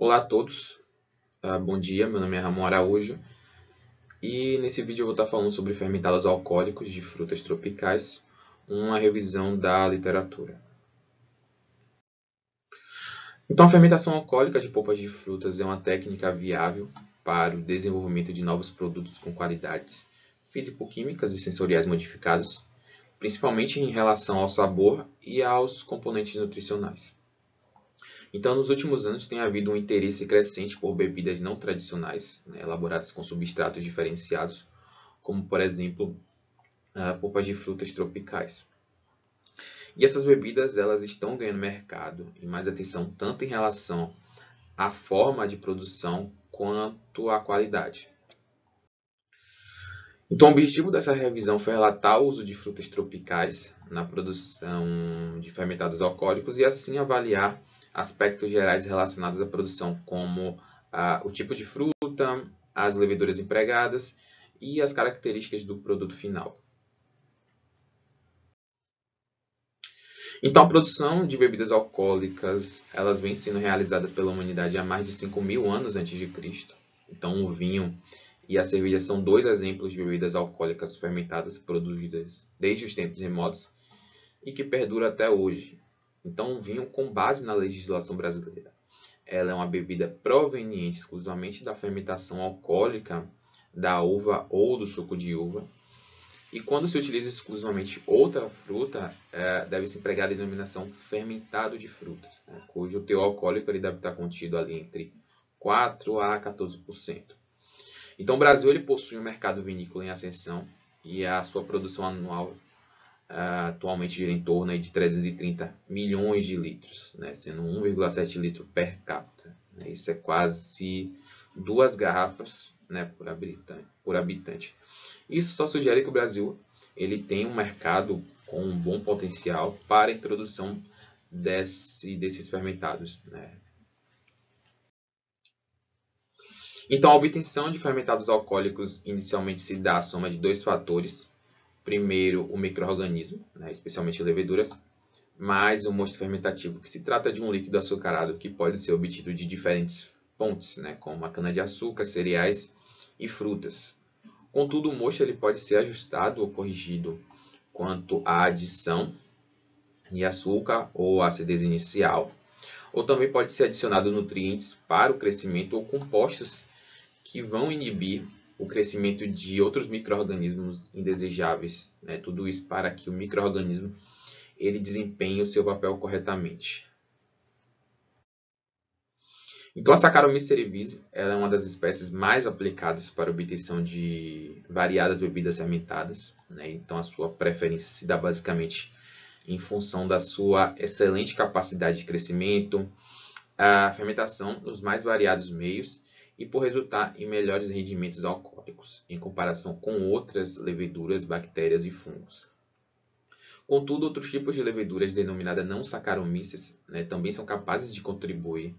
Olá a todos, bom dia, meu nome é Ramon Araújo e nesse vídeo eu vou estar falando sobre fermentados alcoólicos de frutas tropicais, uma revisão da literatura. Então, a fermentação alcoólica de polpas de frutas é uma técnica viável para o desenvolvimento de novos produtos com qualidades físico-químicas e sensoriais modificados, principalmente em relação ao sabor e aos componentes nutricionais. Então, nos últimos anos tem havido um interesse crescente por bebidas não tradicionais, elaboradas com substratos diferenciados, como, por exemplo, polpas de frutas tropicais. E essas bebidas elas estão ganhando mercado e mais atenção tanto em relação à forma de produção quanto à qualidade. Então, o objetivo dessa revisão foi relatar o uso de frutas tropicais na produção de fermentados alcoólicos e assim avaliar aspectos gerais relacionados à produção, como o tipo de fruta, as leveduras empregadas e as características do produto final. Então, a produção de bebidas alcoólicas elas vem sendo realizada pela humanidade há mais de 5.000 anos antes de Cristo. Então, o vinho e a cerveja são dois exemplos de bebidas alcoólicas fermentadas produzidas desde os tempos remotos e que perduram até hoje. Então, o vinho, com base na legislação brasileira, ela é uma bebida proveniente exclusivamente da fermentação alcoólica da uva ou do suco de uva. E quando se utiliza exclusivamente outra fruta, deve-se empregar a denominação fermentado de frutas, cujo teor alcoólico ele deve estar contido ali entre 4 a 14%. Então, o Brasil ele possui um mercado vinícola em ascensão e a sua produção anual atualmente gira em torno de 330 milhões de litros, sendo 1,7 litro per capita. Isso é quase 2 garrafas por habitante. Isso só sugere que o Brasil ele tem um mercado com um bom potencial para a introdução desses fermentados. Então, a obtenção de fermentados alcoólicos inicialmente se dá à soma de dois fatores. Primeiro, o micro-organismo, especialmente leveduras, mais o mosto fermentativo, que se trata de um líquido açucarado que pode ser obtido de diferentes fontes, como a cana-de-açúcar, cereais e frutas. Contudo, o mosto ele pode ser ajustado ou corrigido quanto à adição de açúcar ou acidez inicial, ou também pode ser adicionado nutrientes para o crescimento ou compostos que vão inibir o crescimento de outros micro-organismos indesejáveis. Tudo isso para que o micro-organismo ele desempenhe o seu papel corretamente. Então, a Saccharomyces cerevisiae ela é uma das espécies mais aplicadas para a obtenção de variadas bebidas fermentadas. Então, a sua preferência se dá basicamente em função da sua excelente capacidade de crescimento, a fermentação nos mais variados meios e por resultar em melhores rendimentos alcoólicos, em comparação com outras leveduras, bactérias e fungos. Contudo, outros tipos de leveduras denominadas não Saccharomyces também são capazes de contribuir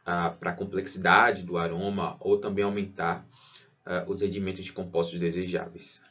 para a complexidade do aroma ou também aumentar os rendimentos de compostos desejáveis.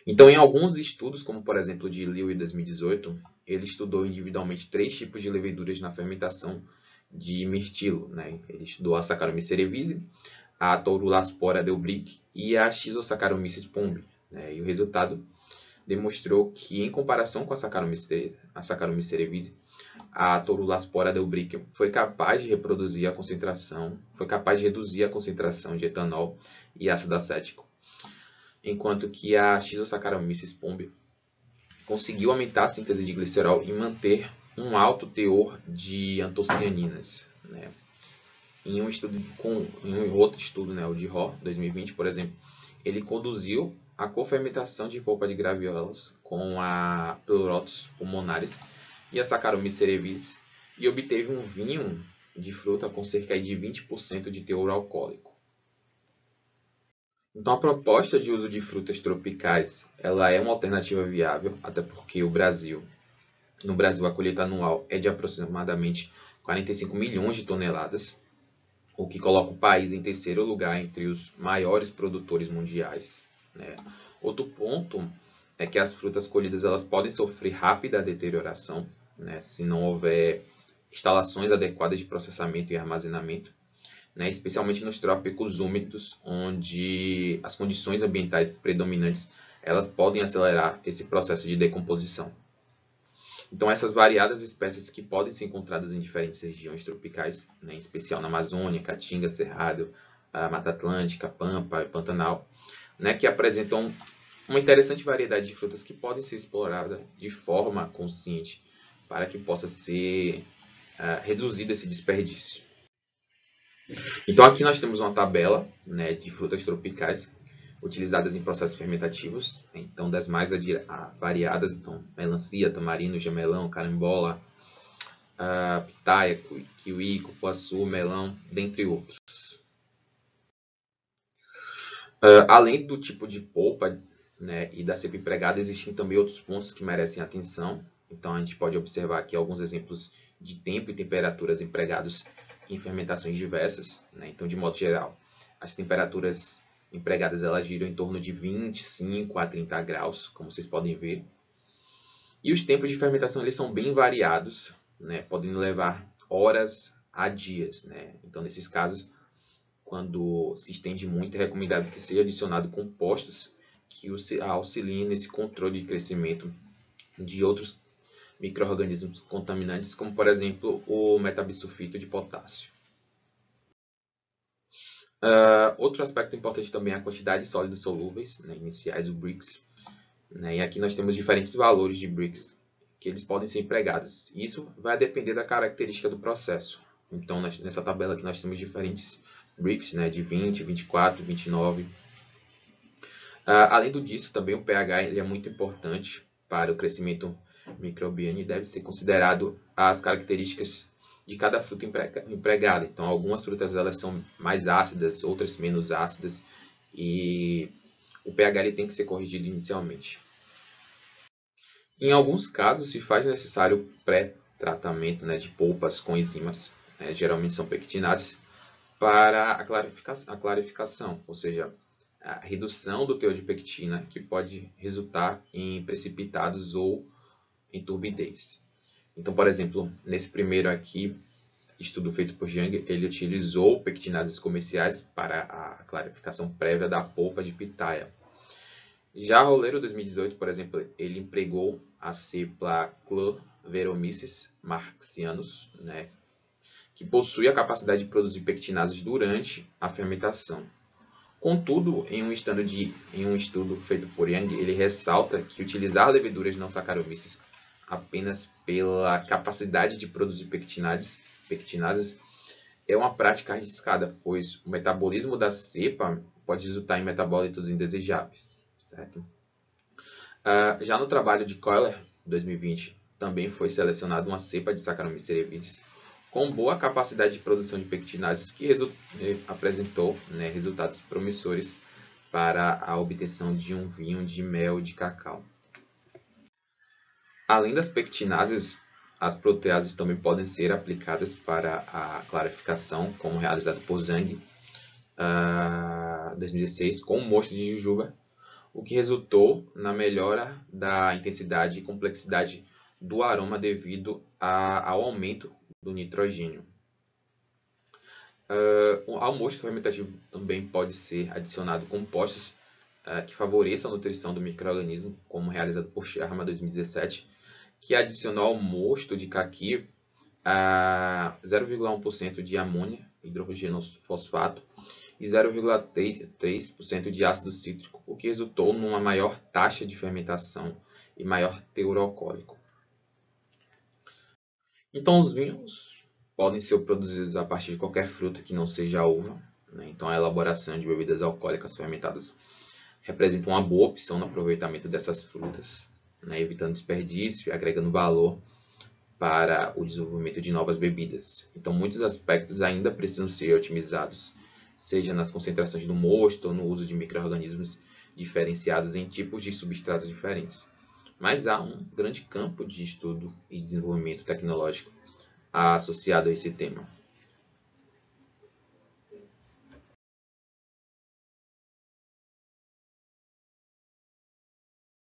Então, em alguns estudos, como por exemplo de Liu em 2018, ele estudou individualmente 3 tipos de leveduras na fermentação de mirtilo. Ele estudou a Saccharomyces cerevisiae, a Torulaspora delbrick e a Schizosaccharomyces pombe. E o resultado demonstrou que, em comparação com a Saccharomyces cerevisiae, a Torulaspora delbrick foi capaz de reduzir a concentração de etanol e ácido acético, enquanto que a Schizosaccharomyces pombe conseguiu aumentar a síntese de glicerol e manter um alto teor de antocianinas. Em outro estudo, o de Ho, 2020, por exemplo, ele conduziu a cofermentação de polpa de graviolas com a Pleurotus pulmonaris e a Saccharomyces cerevisiae e obteve um vinho de fruta com cerca de 20% de teor alcoólico. Então, a proposta de uso de frutas tropicais ela é uma alternativa viável, até porque no Brasil, a colheita anual é de aproximadamente 45 milhões de toneladas, o que coloca o país em terceiro lugar entre os maiores produtores mundiais. Outro ponto é que as frutas colhidas elas podem sofrer rápida deterioração, se não houver instalações adequadas de processamento e armazenamento, né, especialmente nos trópicos úmidos, onde as condições ambientais predominantes elas podem acelerar esse processo de decomposição. Então, essas variadas espécies que podem ser encontradas em diferentes regiões tropicais, né, em especial na Amazônia, Caatinga, Cerrado, a Mata Atlântica, Pampa e Pantanal, né, que apresentam uma interessante variedade de frutas que podem ser exploradas de forma consciente para que possa ser reduzido esse desperdício. Então, aqui nós temos uma tabela, né, de frutas tropicais utilizadas em processos fermentativos, então das mais variadas, então melancia, tamarindo, jamelão, carambola, pitaia, kiwi, cupuaçu, melão, dentre outros. Além do tipo de polpa, né, e da cepa empregada, existem também outros pontos que merecem atenção. Então a gente pode observar aqui alguns exemplos de tempo e temperaturas empregados em fermentações diversas, né? Então, de modo geral, as temperaturas empregadas elas giram em torno de 25 a 30 graus, como vocês podem ver. E os tempos de fermentação eles são bem variados, né? Podem levar horas a dias, né? Então, nesses casos, quando se estende muito, é recomendado que seja adicionado compostos que auxiliem nesse controle de crescimento de outros micro-organismos contaminantes, como, por exemplo, o metabisulfito de potássio. Outro aspecto importante também é a quantidade de sólidos solúveis, né, iniciais, o Brix. Né, e aqui nós temos diferentes valores de Brix que eles podem ser empregados. Isso vai depender da característica do processo. Então, nessa tabela aqui nós temos diferentes Brix, né, de 20, 24, 29. Além disso, também o pH ele é muito importante para o crescimento microbiano e deve ser considerado as características de cada fruta empregada. Então, algumas frutas elas são mais ácidas, outras menos ácidas, e o pH ele tem que ser corrigido inicialmente. Em alguns casos, se faz necessário pré-tratamento, né, de polpas com enzimas, né, geralmente são pectinases, para a clarificação, ou seja, a redução do teor de pectina, que pode resultar em precipitados ou em turbidez. Então, por exemplo, nesse primeiro aqui, estudo feito por Jiang, ele utilizou pectinases comerciais para a clarificação prévia da polpa de pitaia. Já Roleiro 2018, por exemplo, ele empregou a cepa Chloromyces marxianus, né, que possui a capacidade de produzir pectinases durante a fermentação. Contudo, em um estudo feito por Yang, ele ressalta que utilizar leveduras não Saccharomyces apenas pela capacidade de produzir pectinases é uma prática arriscada, pois o metabolismo da cepa pode resultar em metabólitos indesejáveis. Certo? Já no trabalho de Kohler, 2020, também foi selecionada uma cepa de Saccharomyces cerevisiae com boa capacidade de produção de pectinases que apresentou, né, resultados promissores para a obtenção de um vinho de mel de cacau. Além das pectinases, as proteases também podem ser aplicadas para a clarificação, como realizado por Zhang, 2016, com o mosto de jujuba, o que resultou na melhora da intensidade e complexidade do aroma devido ao aumento do nitrogênio. Ao mosto fermentativo também pode ser adicionado compostos que favoreçam a nutrição do micro-organismo, como realizado por Sharma 2017, que adicionou ao mosto de caqui 0,1% de amônia, hidrogênio fosfato, e 0,3% de ácido cítrico, o que resultou numa maior taxa de fermentação e maior teor alcoólico. Então, os vinhos podem ser produzidos a partir de qualquer fruta que não seja a uva, né? Então, a elaboração de bebidas alcoólicas fermentadas representa uma boa opção no aproveitamento dessas frutas, né? Evitando desperdício e agregando valor para o desenvolvimento de novas bebidas. Então, muitos aspectos ainda precisam ser otimizados, seja nas concentrações do mosto ou no uso de micro-organismos diferenciados em tipos de substratos diferentes. Mas há um grande campo de estudo e desenvolvimento tecnológico associado a esse tema.